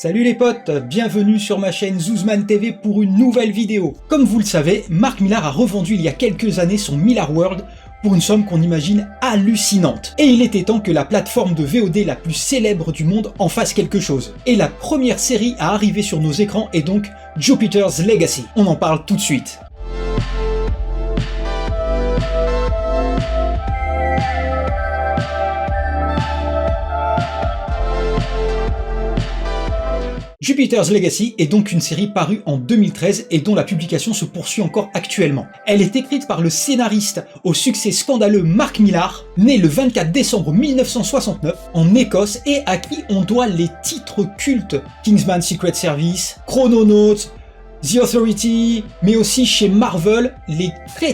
Salut les potes, bienvenue sur ma chaîne Zouzman TV pour une nouvelle vidéo. Comme vous le savez, Mark Millar a revendu il y a quelques années son Millar World pour une somme qu'on imagine hallucinante. Et il était temps que la plateforme de VOD la plus célèbre du monde en fasse quelque chose. Et la première série à arriver sur nos écrans est donc Jupiter's Legacy. On en parle tout de suite. Jupiter's Legacy est donc une série parue en 2013 et dont la publication se poursuit encore actuellement. Elle est écrite par le scénariste au succès scandaleux Mark Millar, né le 24 décembre 1969 en Écosse et à qui on doit les titres cultes Kingsman Secret Service, Chrononauts, The Authority, mais aussi chez Marvel, les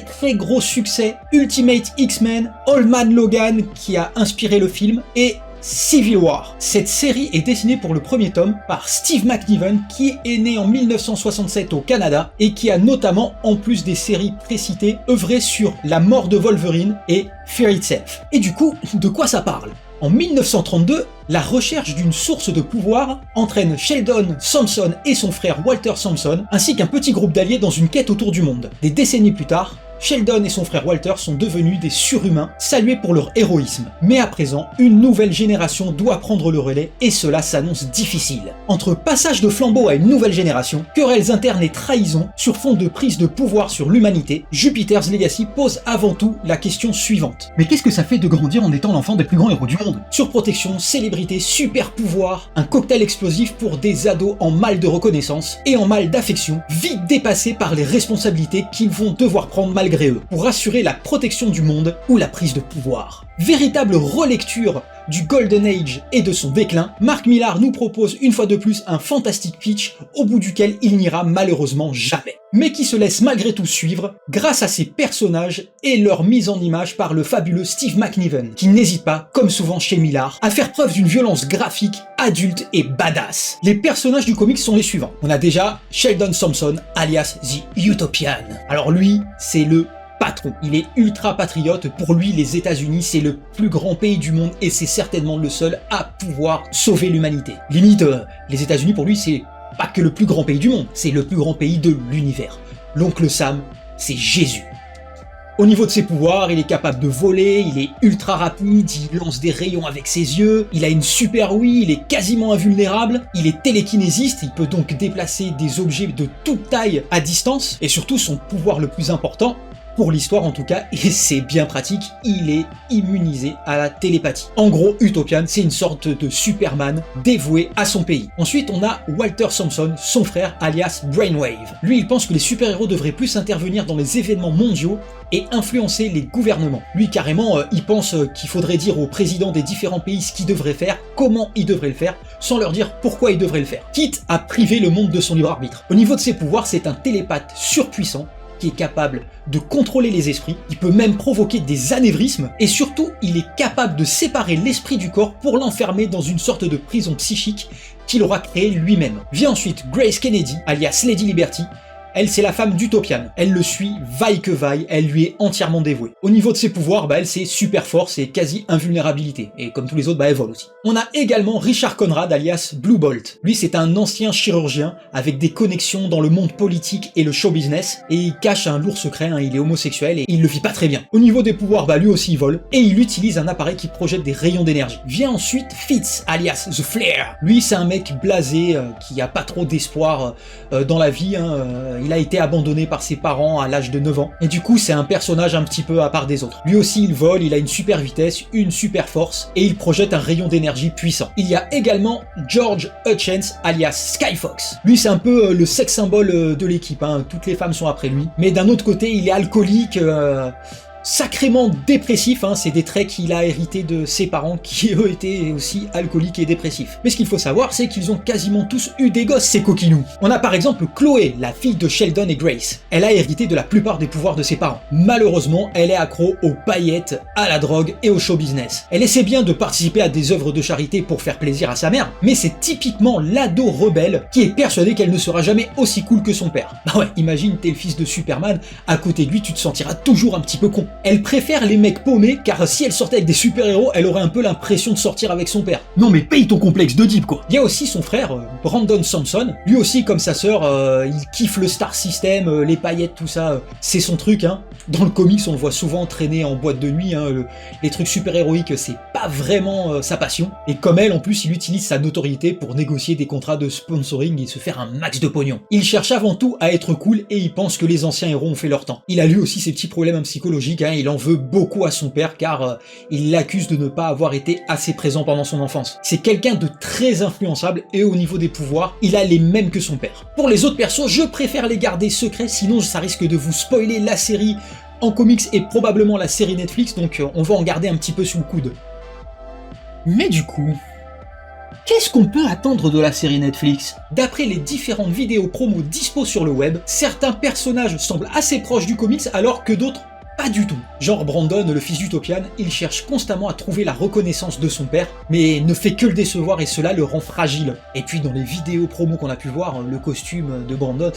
très gros succès Ultimate X-Men, Old Man Logan qui a inspiré le film et Civil War. Cette série est dessinée pour le premier tome par Steve McNiven qui est né en 1967 au Canada et qui a notamment, en plus des séries précitées, œuvré sur La mort de Wolverine et Fear Itself. Et du coup, de quoi ça parle ? En 1932, la recherche d'une source de pouvoir entraîne Sheldon Sampson et son frère Walter Sampson, ainsi qu'un petit groupe d'alliés dans une quête autour du monde. Des décennies plus tard, Sheldon et son frère Walter sont devenus des surhumains, salués pour leur héroïsme. Mais à présent, une nouvelle génération doit prendre le relais et cela s'annonce difficile. Entre passage de flambeau à une nouvelle génération, querelles internes et trahisons sur fond de prise de pouvoir sur l'humanité, Jupiter's Legacy pose avant tout la question suivante. Mais qu'est-ce que ça fait de grandir en étant l'enfant des plus grands héros du monde ? Surprotection, célébrité, super pouvoir, un cocktail explosif pour des ados en mal de reconnaissance et en mal d'affection, vite dépassés par les responsabilités qu'ils vont devoir prendre malgré eux, pour assurer la protection du monde ou la prise de pouvoir. Véritable relecture du Golden Age et de son déclin, Mark Millar nous propose une fois de plus un fantastique pitch au bout duquel il n'ira malheureusement jamais, mais qui se laisse malgré tout suivre grâce à ses personnages et leur mise en image par le fabuleux Steve McNiven, qui n'hésite pas, comme souvent chez Millar, à faire preuve d'une violence graphique, adulte et badass. Les personnages du comic sont les suivants. On a déjà Sheldon Sampson, alias The Utopian. Alors lui, c'est le patron. Il est ultra patriote, pour lui les États-Unis c'est le plus grand pays du monde et c'est certainement le seul à pouvoir sauver l'humanité. Limite, les États-Unis pour lui c'est pas que le plus grand pays du monde, c'est le plus grand pays de l'univers. L'oncle Sam, c'est Jésus. Au niveau de ses pouvoirs, il est capable de voler, il est ultra rapide, il lance des rayons avec ses yeux, il a une super ouïe, il est quasiment invulnérable, il est télékinésiste, il peut donc déplacer des objets de toute taille à distance, et surtout son pouvoir le plus important, pour l'histoire en tout cas, et c'est bien pratique, il est immunisé à la télépathie. En gros, Utopian, c'est une sorte de Superman dévoué à son pays. Ensuite, on a Walter Sampson, son frère, alias Brainwave. Lui, il pense que les super-héros devraient plus intervenir dans les événements mondiaux et influencer les gouvernements. Lui, carrément, il pense qu'il faudrait dire aux présidents des différents pays ce qu'ils devraient faire, comment ils devraient le faire, sans leur dire pourquoi ils devraient le faire, quitte à priver le monde de son libre arbitre. Au niveau de ses pouvoirs, c'est un télépathe surpuissant, qui est capable de contrôler les esprits, il peut même provoquer des anévrismes, et surtout, il est capable de séparer l'esprit du corps pour l'enfermer dans une sorte de prison psychique qu'il aura créée lui-même. Vient ensuite Grace Kennedy, alias Lady Liberty. Elle, c'est la femme d'Utopian. Elle le suit, vaille que vaille, elle lui est entièrement dévouée. Au niveau de ses pouvoirs, elle, c'est super force et quasi invulnérabilité. Et comme tous les autres, elle vole aussi. On a également Richard Conrad, alias Blue Bolt. Lui, c'est un ancien chirurgien avec des connexions dans le monde politique et le show business. Et il cache un lourd secret, il est homosexuel et il le vit pas très bien. Au niveau des pouvoirs, lui aussi, il vole. Et il utilise un appareil qui projette des rayons d'énergie. Vient ensuite Fitz, alias The Flare. Lui, c'est un mec blasé, qui a pas trop d'espoir dans la vie, il a été abandonné par ses parents à l'âge de 9 ans. Et du coup, c'est un personnage un petit peu à part des autres. Lui aussi, il vole, il a une super vitesse, une super force, et il projette un rayon d'énergie puissant. Il y a également George Hutchins, alias Skyfox. Lui, c'est un peu le sex symbole de l'équipe, toutes les femmes sont après lui. Mais d'un autre côté, il est alcoolique, sacrément dépressif, c'est des traits qu'il a hérités de ses parents qui eux étaient aussi alcooliques et dépressifs. Mais ce qu'il faut savoir, c'est qu'ils ont quasiment tous eu des gosses, ces coquinous. On a par exemple Chloé, la fille de Sheldon et Grace. Elle a hérité de la plupart des pouvoirs de ses parents. Malheureusement, elle est accro aux paillettes, à la drogue et au show business. Elle essaie bien de participer à des œuvres de charité pour faire plaisir à sa mère, mais c'est typiquement l'ado rebelle qui est persuadé qu'elle ne sera jamais aussi cool que son père. Bah ouais, imagine, t'es le fils de Superman, à côté de lui tu te sentiras toujours un petit peu con. Elle préfère les mecs paumés, car si elle sortait avec des super-héros, elle aurait un peu l'impression de sortir avec son père. Non mais paye ton complexe d'Oedipe quoi. Il y a aussi son frère, Brandon Sampson. Lui aussi, comme sa sœur, il kiffe le Star System, les paillettes, tout ça, c'est son truc, hein. Dans le comics, on le voit souvent traîner en boîte de nuit, hein, les trucs super-héroïques, c'est pas vraiment sa passion. Et comme elle, en plus, il utilise sa notoriété pour négocier des contrats de sponsoring et se faire un max de pognon. Il cherche avant tout à être cool et il pense que les anciens héros ont fait leur temps. Il a lui aussi ses petits problèmes psychologiques, hein, il en veut beaucoup à son père car il l'accuse de ne pas avoir été assez présent pendant son enfance. C'est quelqu'un de très influençable et au niveau des pouvoirs, il a les mêmes que son père. Pour les autres persos, je préfère les garder secrets, sinon ça risque de vous spoiler la série en comics et probablement la série Netflix, donc on va en garder un petit peu sous le coude. Mais du coup, qu'est-ce qu'on peut attendre de la série Netflix? D'après les différentes vidéos promo dispo sur le web, certains personnages semblent assez proches du comics alors que d'autres pas du tout. Genre Brandon, le fils d'Utopian, il cherche constamment à trouver la reconnaissance de son père, mais ne fait que le décevoir et cela le rend fragile. Et puis dans les vidéos promo qu'on a pu voir, le costume de Brandon,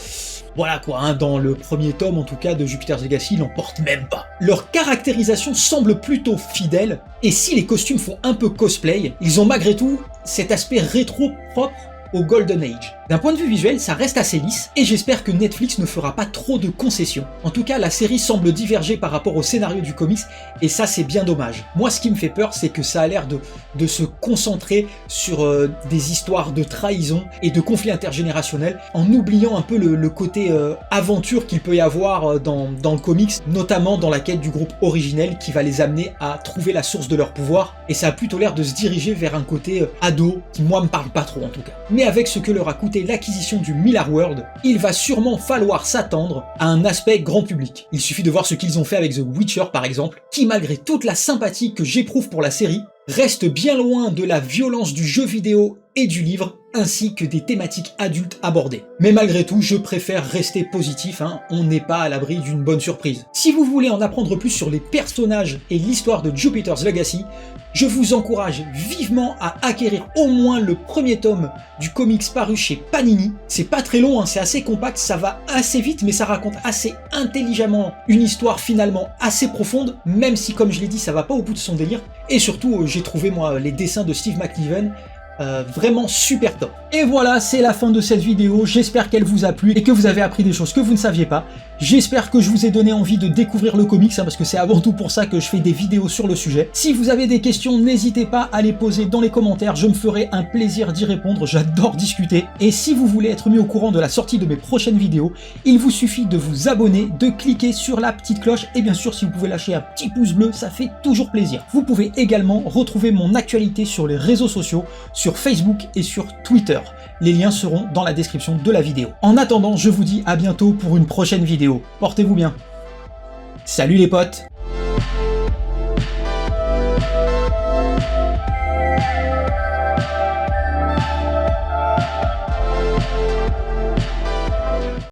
voilà quoi, hein, dans le premier tome en tout cas de Jupiter's Legacy, il n'en porte même pas. Leur caractérisation semble plutôt fidèle, et si les costumes font un peu cosplay, ils ont malgré tout cet aspect rétro propre au Golden Age. D'un point de vue visuel, ça reste assez lisse, et j'espère que Netflix ne fera pas trop de concessions. En tout cas, la série semble diverger par rapport au scénario du comics, et ça c'est bien dommage. Moi ce qui me fait peur, c'est que ça a l'air de se concentrer sur des histoires de trahison et de conflits intergénérationnels, en oubliant un peu le côté aventure qu'il peut y avoir dans le comics, notamment dans la quête du groupe originel qui va les amener à trouver la source de leur pouvoir, et ça a plutôt l'air de se diriger vers un côté ado, qui moi me parle pas trop en tout cas. Mais avec ce que leur a coûté l'acquisition du Millar World, il va sûrement falloir s'attendre à un aspect grand public. Il suffit de voir ce qu'ils ont fait avec The Witcher par exemple, qui malgré toute la sympathie que j'éprouve pour la série, reste bien loin de la violence du jeu vidéo et du livre, ainsi que des thématiques adultes abordées. Mais malgré tout, je préfère rester positif, hein, on n'est pas à l'abri d'une bonne surprise. Si vous voulez en apprendre plus sur les personnages et l'histoire de Jupiter's Legacy, je vous encourage vivement à acquérir au moins le premier tome du comics paru chez Panini. C'est pas très long, hein, c'est assez compact, ça va assez vite, mais ça raconte assez intelligemment une histoire finalement assez profonde, même si comme je l'ai dit, ça va pas au bout de son délire. Et surtout, j'ai trouvé moi les dessins de Steve McNiven vraiment super top. Et voilà, c'est la fin de cette vidéo, j'espère qu'elle vous a plu et que vous avez appris des choses que vous ne saviez pas. J'espère que je vous ai donné envie de découvrir le comics, hein, parce que c'est avant tout pour ça que je fais des vidéos sur le sujet. Si vous avez des questions, n'hésitez pas à les poser dans les commentaires, je me ferai un plaisir d'y répondre, j'adore discuter. Et si vous voulez être mis au courant de la sortie de mes prochaines vidéos, il vous suffit de vous abonner, de cliquer sur la petite cloche, et bien sûr si vous pouvez lâcher un petit pouce bleu, ça fait toujours plaisir. Vous pouvez également retrouver mon actualité sur les réseaux sociaux, sur Facebook et sur Twitter. Les liens seront dans la description de la vidéo. En attendant, je vous dis à bientôt pour une prochaine vidéo. Portez-vous bien. Salut les potes!